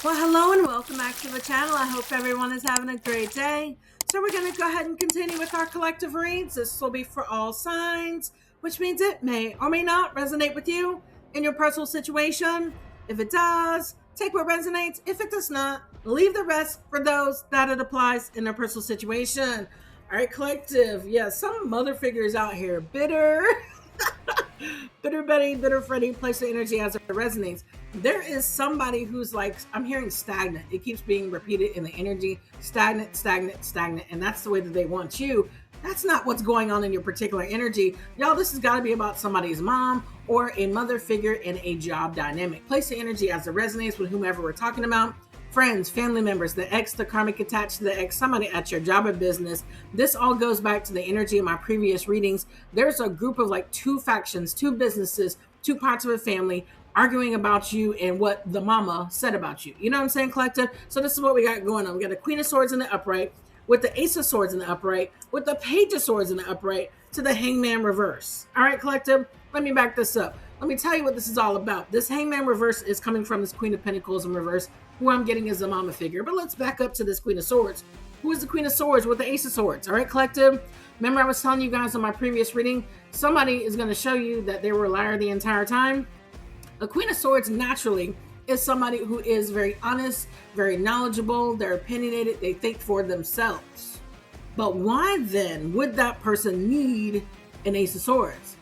Well, hello and welcome back to the channel. I hope everyone is having a great day. So we're going to go ahead and continue with our collective reads. This will be for all signs, which means it may or may not resonate with you in your personal situation. If it does, take what resonates. If it does not, leave the rest for those that it applies in their personal situation. All right, collective. Yeah, some mother figures out here bitter. Bitter Betty, Bitter Freddy, place the energy as it resonates. There is somebody who's like, I'm hearing stagnant. It keeps being repeated in the energy, stagnant, stagnant, stagnant. And that's the way that they want you. That's not what's going on in your particular energy. Y'all, this has got to be about somebody's mom or a mother figure in a job dynamic. Place the energy as it resonates with whomever we're talking about. Friends, family members, the ex, the karmic attached to the ex, somebody at your job or business. This all goes back to the energy of my previous readings. There's a group of like two factions, two businesses, two parts of a family arguing about you and what the mama said about you. You know what I'm saying, collective? So this is what we got going on. We got the Queen of Swords in the upright, with the Ace of Swords in the upright, with the Page of Swords in the upright, to the Hangman reverse. All right, collective, let me back this up. Let me tell you what this is all about. This Hangman reverse is coming from this Queen of Pentacles in reverse, who I'm getting as a mama figure. But let's back up to this Queen of Swords. Who is the Queen of Swords with the Ace of Swords? All right, collective. Remember I was telling you guys in my previous reading, somebody is going to show you that they were a liar the entire time. A Queen of Swords naturally is somebody who is very honest, very knowledgeable, they're opinionated, they think for themselves. But why then would that person need an Ace of Swords?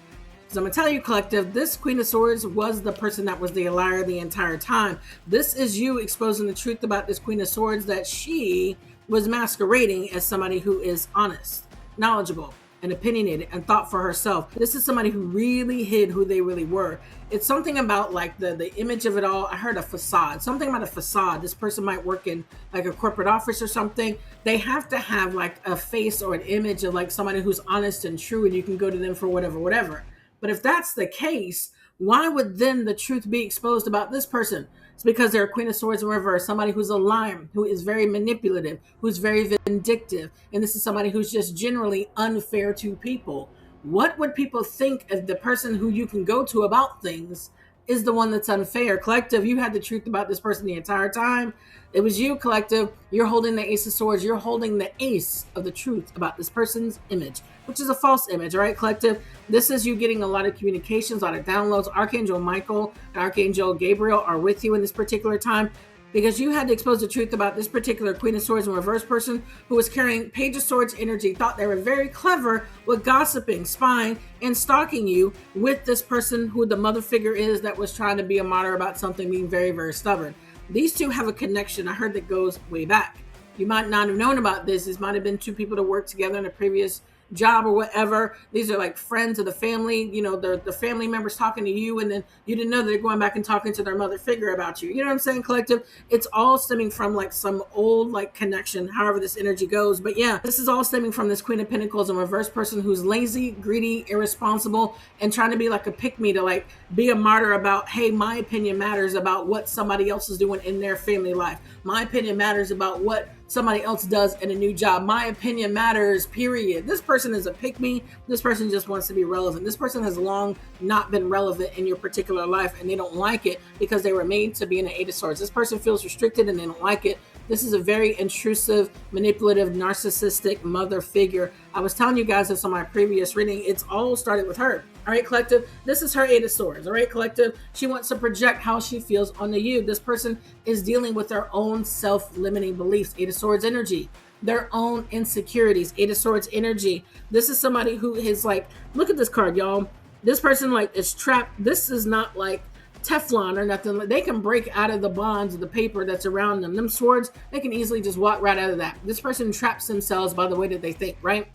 So I'm going to tell you, collective, this Queen of Swords was the person that was the liar the entire time. This is you exposing the truth about this Queen of Swords, that she was masquerading as somebody who is honest, knowledgeable, and opinionated and thought for herself. This is somebody who really hid who they really were. It's something about like the image of it all. I heard a facade, something about a facade. This person might work in like a corporate office or something. They have to have like a face or an image of like somebody who's honest and true, and you can go to them for whatever. But if that's the case, why would then the truth be exposed about this person? It's because they're a Queen of Swords in reverse, somebody who's a liar, who is very manipulative, who's very vindictive. And this is somebody who's just generally unfair to people. What would people think if the person who you can go to about things is the one that's unfair? Collective, you had the truth about this person the entire time. It was you, collective. You're holding the Ace of Swords. You're holding the ace of the truth about this person's image, which is a false image. All right, collective. This is you getting a lot of communications, a lot of downloads. Archangel Michael and Archangel Gabriel are with you in this particular time, because you had to expose the truth about this particular Queen of Swords in reverse person who was carrying Page of Swords energy, thought they were very clever with gossiping, spying, and stalking you with this person who the mother figure is that was trying to be a martyr about something, being very, very stubborn. These two have a connection. I heard that goes way back. You might not have known about this. This might have been two people that worked together in a previous job or whatever. These are like friends of the family, you know, the family members talking to you, and then you didn't know that they're going back and talking to their mother figure about you. You know what I'm saying, collective? It's all stemming from like some old like connection, however this energy goes. But yeah, this is all stemming from this Queen of Pentacles, a reverse person who's lazy, greedy, irresponsible, and trying to be like a pick-me, to like be a martyr about, hey, my opinion matters about what somebody else is doing in their family life. My opinion matters about what somebody else does in a new job. My opinion matters, period. This person is a pick-me. This person just wants to be relevant. This person has long not been relevant in your particular life, and they don't like it because they were made to be in an Eight of Swords. This person feels restricted and they don't like it. This is a very intrusive, manipulative, narcissistic mother figure. I was telling you guys this on my previous reading. It's all started with her. All right, collective, this is her Eight of Swords. All right, collective, she wants to project how she feels onto you. This person is dealing with their own self-limiting beliefs. Eight of Swords energy, their own insecurities. Eight of Swords energy. This is somebody who is like, look at this card, y'all. This person like is trapped. This is not like Teflon or nothing. They can break out of the bonds of the paper that's around them. Them swords, they can easily just walk right out of that. This person traps themselves by the way that they think, right?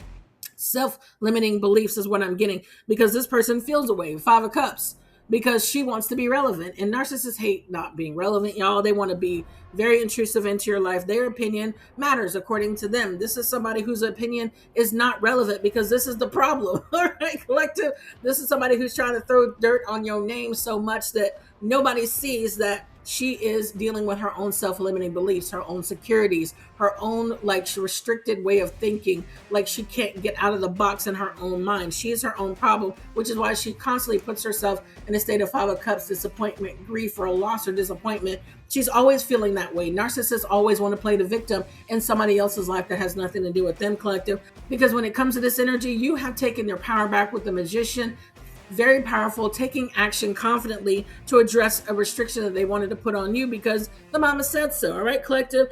Self-limiting beliefs is what I'm getting, because this person feels away. Five of Cups, because she wants to be relevant, and narcissists hate not being relevant, y'all. They want to be very intrusive into your life. Their opinion matters according to them. This is somebody whose opinion is not relevant, because this is the problem. All right, collective, this is somebody who's trying to throw dirt on your name so much that nobody sees that she is dealing with her own self-limiting beliefs, her own securities, her own like restricted way of thinking. Like she can't get out of the box in her own mind. She is her own problem, which is why she constantly puts herself in a state of Five of Cups, disappointment, grief, or a loss or disappointment. She's always feeling that way. Narcissists always want to play the victim in somebody else's life that has nothing to do with them, collective. Because when it comes to this energy, you have taken your power back with the Magician. Very powerful, taking action confidently to address a restriction that they wanted to put on you because the mama said so. All right, collective.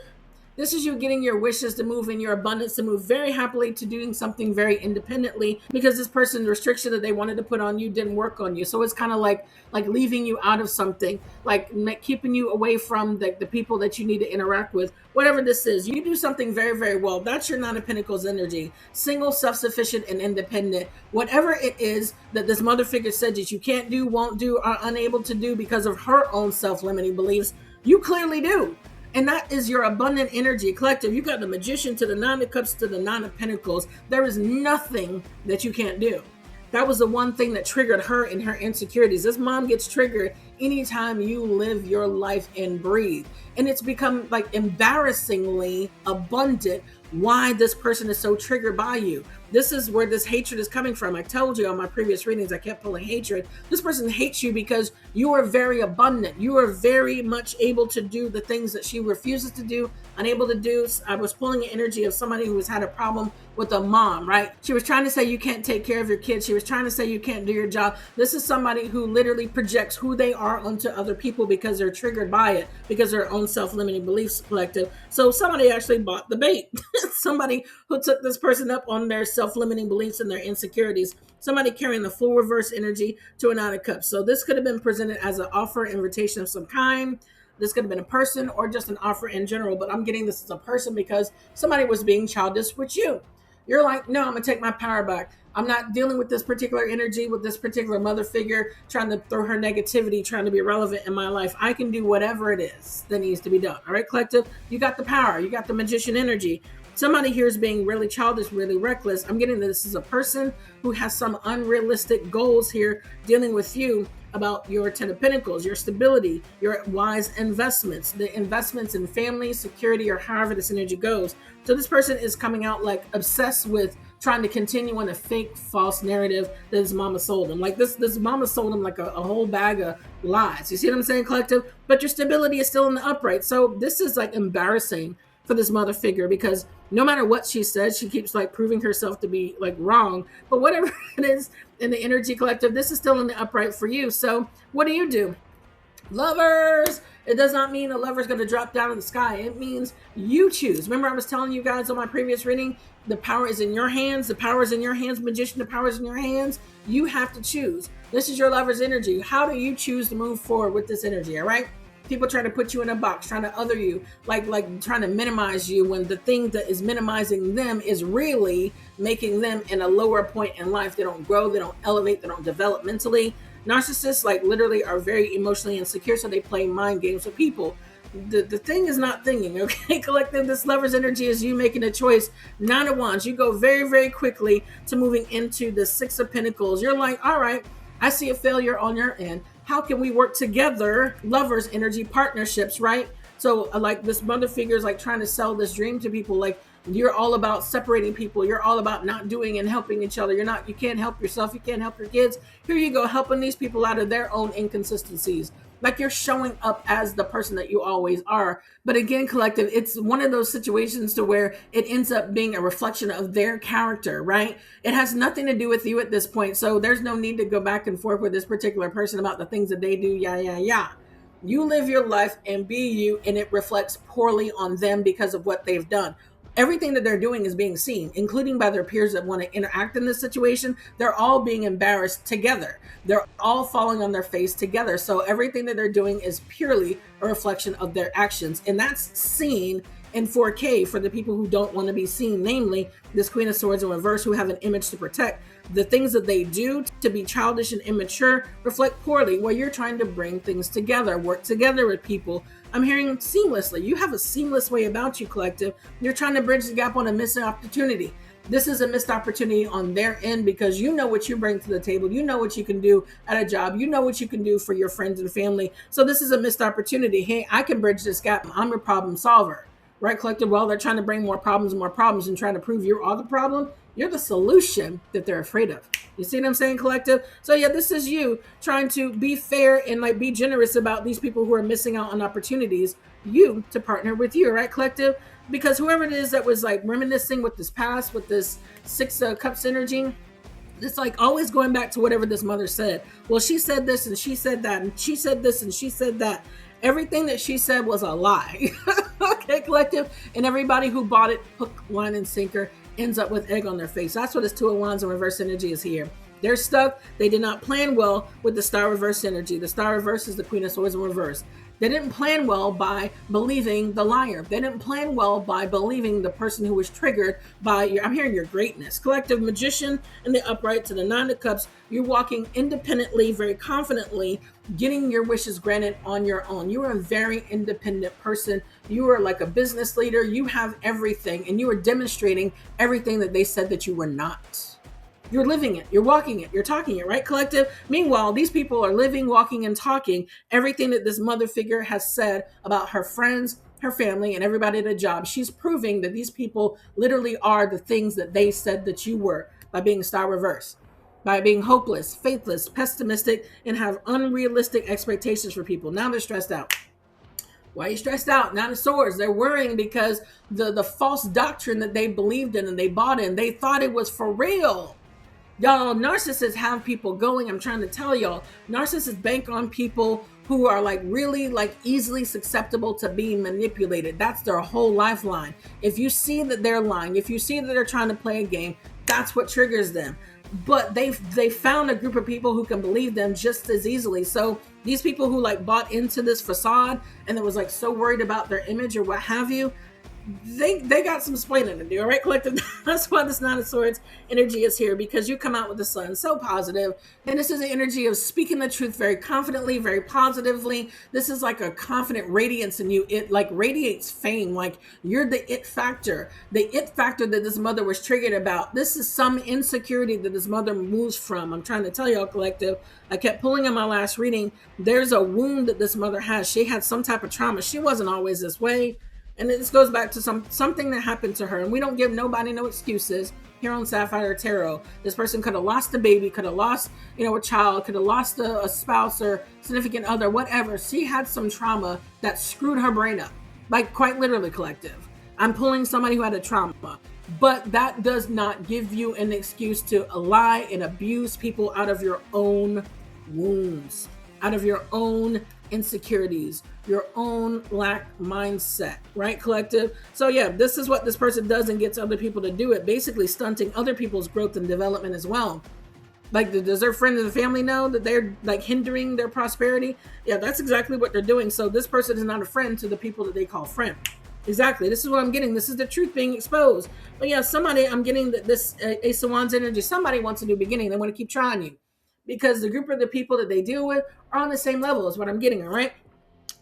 This is you getting your wishes to move in your abundance, to move very happily to doing something very independently because this person's restriction that they wanted to put on you didn't work on you. So it's kind of like leaving you out of something, like keeping you away from the people that you need to interact with. Whatever this is, you do something very, very well. That's your Nine of Pentacles energy. Single, self-sufficient, and independent. Whatever it is that this mother figure said that you can't do, won't do, are unable to do because of her own self-limiting beliefs, you clearly do. And that is your abundant energy, collective. You got the Magician to the Nine of Cups to the Nine of Pentacles. There is nothing that you can't do. That was the one thing that triggered her and her insecurities. This mom gets triggered anytime you live your life and breathe. And it's become like embarrassingly abundant why this person is so triggered by you. This is where this hatred is coming from. I told you on my previous readings, I kept pulling hatred. This person hates you because you are very abundant. You are very much able to do the things that she refuses to do, unable to do. I was pulling an energy of somebody who has had a problem with a mom, right? She was trying to say you can't take care of your kids. She was trying to say you can't do your job. This is somebody who literally projects who they are onto other people because they're triggered by it, because of their own self-limiting beliefs, collective. So somebody actually bought the bait. Somebody who took this person up on their self-limiting beliefs and their insecurities. Somebody carrying the full reverse energy to a Nine of Cups. So this could have been presented as an offer, invitation of some kind. This could have been a person or just an offer in general, but I'm getting this as a person because somebody was being childish with you. You're like, no, I'm gonna take my power back. I'm not dealing with this particular energy, with this particular mother figure, trying to throw her negativity, trying to be relevant in my life. I can do whatever it is that needs to be done. All right, collective, you got the power. You got the Magician energy. Somebody here is being really childish, really reckless. I'm getting this as a person who has some unrealistic goals here dealing with you about your Ten of Pentacles, your stability, your wise investments, the investments in family, security, or however this energy goes. So this person is coming out like obsessed with trying to continue on a fake, false narrative that his mama sold him. Like this mama sold him like a whole bag of lies. You see what I'm saying, collective? But your stability is still in the upright. So this is like embarrassing for this mother figure because no matter what she says, she keeps like proving herself to be like wrong. But whatever it is in the energy, collective, this is still in the upright for you. So what do? Lovers, it does not mean a lover's going to drop down in the sky. It means you choose. Remember, I was telling you guys on my previous reading, the power is in your hands. The power is in your hands, Magician. The power is in your hands. You have to choose. This is your lover's energy. How do you choose to move forward with this energy? All right. People trying to put you in a box, trying to other you, like trying to minimize you when the thing that is minimizing them is really making them in a lower point in life. They don't grow, they don't elevate, they don't develop mentally. Narcissists like literally are very emotionally insecure, so they play mind games with people. The thing is not thinking, okay, collective. This lover's energy is you making a choice. Nine of Wands, you go very, very quickly to moving into the Six of Pentacles. You're like, all right, I see a failure on your end. How can we work together? Lovers energy partnerships, right? So like this mother figure is like trying to sell this dream to people. Like you're all about separating people. You're all about not doing and helping each other. You can't help yourself. You can't help your kids. Here you go, helping these people out of their own inconsistencies. Like you're showing up as the person that you always are. But again, collective, it's one of those situations to where it ends up being a reflection of their character, right? It has nothing to do with you at this point. So there's no need to go back and forth with this particular person about the things that they do. Yeah. You live your life and be you, and it reflects poorly on them because of what they've done. Everything that they're doing is being seen, including by their peers that want to interact in this situation. They're all being embarrassed together. They're all falling on their face together. So everything that they're doing is purely a reflection of their actions. And that's seen in 4K for the people who don't want to be seen, namely this Queen of Swords in reverse, who have an image to protect. The things that they do to be childish and immature reflect poorly where you're trying to bring things together, work together with people. I'm hearing seamlessly. You have a seamless way about you, collective. You're trying to bridge the gap on a missing opportunity. This is a missed opportunity on their end because you know what you bring to the table. You know what you can do at a job. You know what you can do for your friends and family. So this is a missed opportunity. Hey, I can bridge this gap. I'm a problem solver. Right, collective? Well, they're trying to bring more problems, and trying to prove you are the problem. You're the solution that they're afraid of. You see what I'm saying, collective? So yeah, this is you trying to be fair and like be generous about these people who are missing out on opportunities. You to partner with you, right, collective? Because whoever it is that was like reminiscing with this past, with this six cups energy, it's like always going back to whatever this mother said. Well, she said this and she said that, and she said this and she said that. Everything that she said was a lie. Okay, collective. And everybody who bought it, hook, line, and sinker, ends up with egg on their face. That's what this Two of Wands in reverse energy is here. They're stuck. They did not plan well with the Star reverse energy. The Star reverse is the Queen of Swords in reverse. They didn't plan well by believing the liar. They didn't plan well by believing the person who was triggered by I'm hearing your greatness. Collective Magician in the upright to the Nine of Cups. You're walking independently, very confidently, getting your wishes granted on your own. You are a very independent person. You are like a business leader. You have everything, and you are demonstrating everything that they said that you were not. You're living it, you're walking it, you're talking it, right, collective? Meanwhile, these people are living, walking, and talking everything that this mother figure has said about her friends, her family, and everybody at a job. She's proving that these people literally are the things that they said that you were by being Star reverse, by being hopeless, faithless, pessimistic, and have unrealistic expectations for people. Now they're stressed out. Why are you stressed out? Nine of Swords. They're worrying because the false doctrine that they believed in and they bought in, they thought it was for real. Y'all, narcissists have people going. I'm trying to tell y'all, narcissists bank on people who are like really like easily susceptible to being manipulated. That's their whole lifeline. If you see that they're lying, if you see that they're trying to play a game, that's what triggers them. But they found a group of people who can believe them just as easily. So these people who like bought into this facade and that was like so worried about their image or what have you, they got some explaining to do. All right, collective. That's why this Nine of Swords energy is here, because you come out with the sun so positive, and this is the energy of speaking the truth very confidently, very positively. This is like a confident radiance in you. It like radiates fame. Like you're the it factor that this mother was triggered about. This is some insecurity that this mother moves from. I'm trying to tell y'all, collective. I kept pulling in my last reading. There's a wound that this mother has. She had some type of trauma. She wasn't always this way. And this goes back to something that happened to her. And we don't give nobody no excuses here on Sapphire Tarot. This person could have lost a baby, could have lost, a child, could have lost a spouse or significant other, whatever. She had some trauma that screwed her brain up, like quite literally, collective. I'm pulling somebody who had a trauma. But that does not give you an excuse to lie and abuse people out of your own wounds, out of your own insecurities, your own lack mindset, right, collective? So yeah, this is what this person does and gets other people to do it, basically stunting other people's growth and development as well. Like, does their friends and family know that they're like hindering their prosperity? Yeah, that's exactly what they're doing. So this person is not a friend to the people that they call friend. Exactly. This is what I'm getting. This is the truth being exposed. But yeah, I'm getting this Ace of Wands energy. Somebody wants a new beginning. They want to keep trying you because the group of the people that they deal with are on the same level is what I'm getting. All right.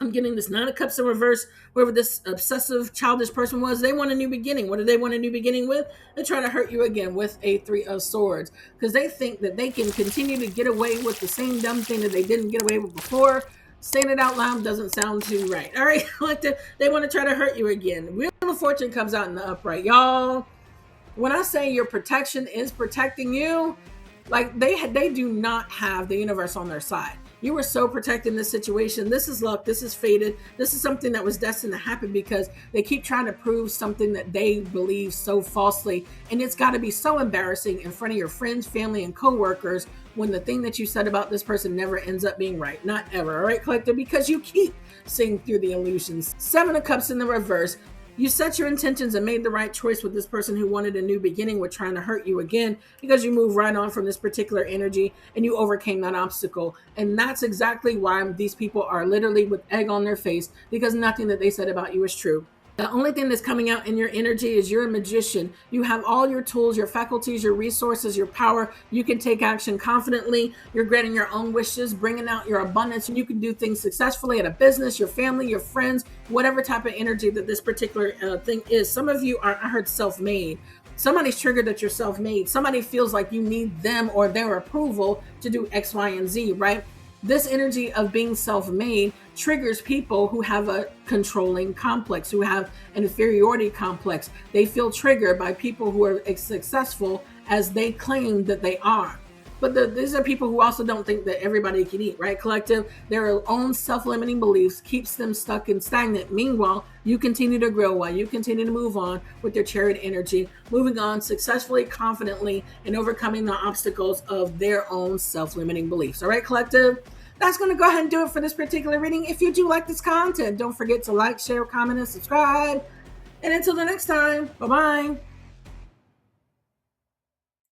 I'm getting this Nine of Cups in reverse. Whoever this obsessive, childish person was, they want a new beginning. What do they want a new beginning with? They try to hurt you again with a Three of Swords because they think that they can continue to get away with the same dumb thing that they didn't get away with before. Saying it out loud doesn't sound too right. All right, they want to try to hurt you again. Wheel of Fortune comes out in the upright, y'all. When I say your protection is protecting you, like they do not have the universe on their side. You were so protected in this situation. This is luck. This is fated. This is something that was destined to happen because they keep trying to prove something that they believe so falsely. And it's got to be so embarrassing in front of your friends, family, and coworkers when the thing that you said about this person never ends up being right. Not ever. All right, collective? Because you keep seeing through the illusions. Seven of Cups in the reverse. You set your intentions and made the right choice with this person who wanted a new beginning with trying to hurt you again because you moved right on from this particular energy and you overcame that obstacle. And that's exactly why these people are literally with egg on their face because nothing that they said about you is true. The only thing that's coming out in your energy is you're a magician. You have all your tools, your faculties, your resources, your power. You can take action confidently. You're granting your own wishes, bringing out your abundance, and you can do things successfully at a business, your family, your friends, whatever type of energy that this particular thing is. Some of you are, I heard, self-made. Somebody's triggered that you're self-made. Somebody feels like you need them or their approval to do X, Y, and Z, right? This energy of being self-made triggers people who have a controlling complex, who have an inferiority complex. They feel triggered by people who are as successful as they claim that they are. But these are people who also don't think that everybody can eat, right? Collective, their own self-limiting beliefs keeps them stuck and stagnant. Meanwhile, you continue to grow while you continue to move on with your chariot energy, moving on successfully, confidently, and overcoming the obstacles of their own self-limiting beliefs. All right, collective? That's going to go ahead and do it for this particular reading. If you do like this content, don't forget to like, share, comment, and subscribe. And until the next time, bye-bye.